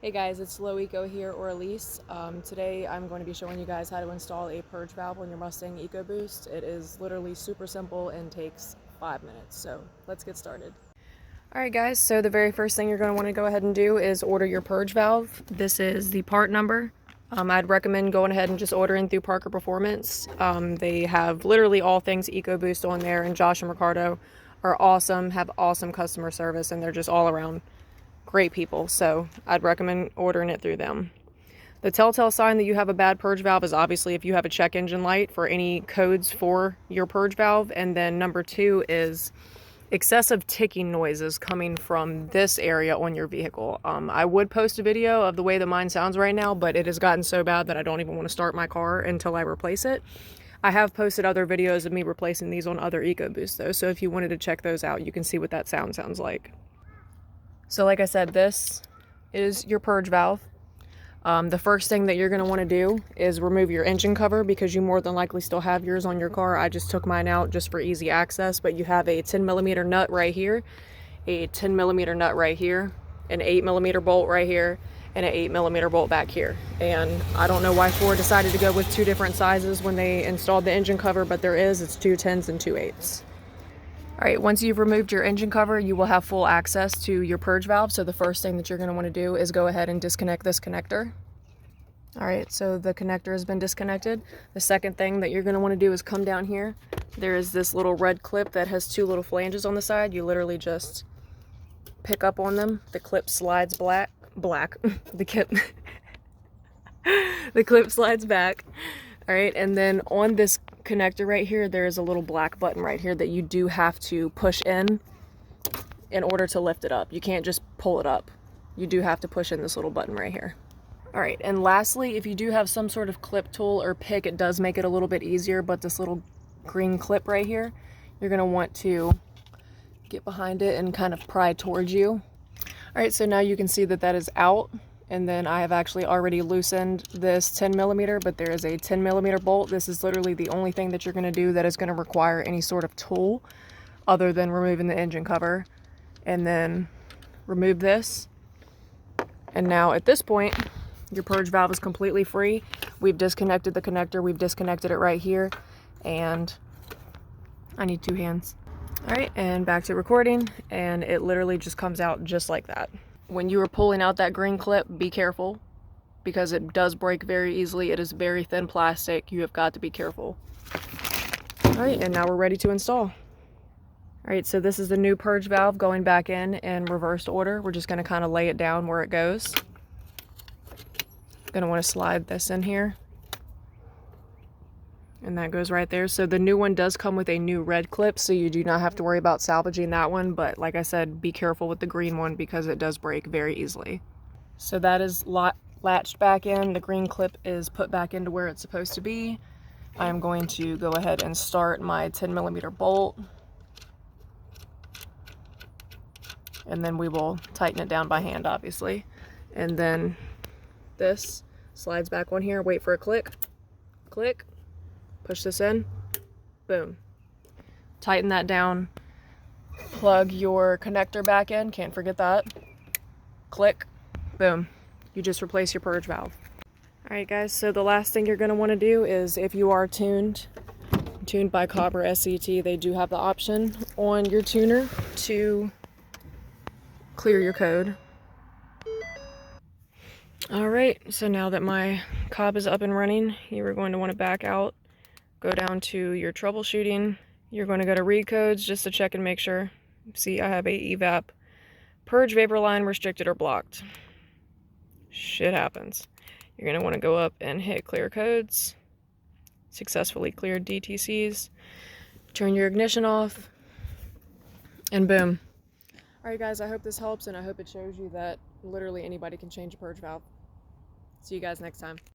Hey guys, it's Low Eco here, or Elise. Today I'm going to be showing you guys how to install a purge valve on your Mustang Ecoboost. It is literally super simple and takes 5 minutes, so let's get started. Alright guys, so the very first thing you're going to want to go ahead and do is order your purge valve. This is the part number. I'd recommend going ahead and just ordering through Parker Performance. They have literally all things Ecoboost on there, and Josh and Ricardo are awesome, have awesome customer service, and they're just all around great people, so I'd recommend ordering it through them. The telltale sign that you have a bad purge valve is obviously if you have a check engine light for any codes for your purge valve, and then number 2 is excessive ticking noises coming from this area on your vehicle. I would post a video of the way that mine sounds right now, but it has gotten so bad that I don't even want to start my car until I replace it. I have posted other videos of me replacing these on other Ecoboosts though, so if you wanted to check those out, you can see what that sounds like. So like I said, this is your purge valve. The first thing that you're going to want to do is remove your engine cover, because you more than likely still have yours on your car. I just took mine out just for easy access, but you have a 10mm nut right here, a 10mm nut right here, an 8mm bolt right here, and an 8mm bolt back here. And I don't know why Ford decided to go with 2 different sizes when they installed the engine cover, but it's 2 10s and 2 8s. Alright, once you've removed your engine cover, you will have full access to your purge valve. So the first thing that you're going to want to do is go ahead and disconnect this connector. Alright, so the connector has been disconnected. The second thing that you're going to want to do is come down here. There is this little red clip that has 2 little flanges on the side. You literally just pick up on them. The clip slides black. the clip slides back. Alright, and then on this connector right here, there's a little black button right here that you do have to push in order to lift it up. You can't just pull it up. You do have to push in this little button right here. Alright, and lastly, if you do have some sort of clip tool or pick, it does make it a little bit easier, but this little green clip right here, you're going to want to get behind it and kind of pry towards you. Alright, so now you can see that is out. And then I have actually already loosened this 10mm, but there is a 10mm bolt. This is literally the only thing that you're going to do that is going to require any sort of tool other than removing the engine cover. And then remove this. And now at this point, your purge valve is completely free. We've disconnected the connector. We've disconnected it right here. And I need 2 hands. All right, and back to recording. And it literally just comes out just like that. When you are pulling out that green clip, be careful, because it does break very easily. It is very thin plastic. You have got to be careful. All right, and now we're ready to install. All right, so this is the new purge valve going back in reversed order. We're just going to kind of lay it down where it goes. Going to want to slide this in here. And that goes right there. So the new one does come with a new red clip, so you do not have to worry about salvaging that one. But like I said, be careful with the green one because it does break very easily. So that is latched back in. The green clip is put back into where it's supposed to be. I am going to go ahead and start my 10mm bolt. And then we will tighten it down by hand, obviously. And then this slides back on here. Wait for a click. Click. Push this in, boom. Tighten that down, plug your connector back in, can't forget that. Click, boom. You just replace your purge valve. Alright guys, so the last thing you're going to want to do is, if you are tuned by Copper SCT, they do have the option on your tuner to clear your code. Alright, so now that my cob is up and running, you are going to want to back out. Go down to your troubleshooting. You're going to go to read codes just to check and make sure. See, I have a evap purge vapor line restricted or blocked. Shit happens. You're going to want to go up and hit clear codes. Successfully cleared DTCs. Turn your ignition off. And boom. Alright guys, I hope this helps, and I hope it shows you that literally anybody can change a purge valve. See you guys next time.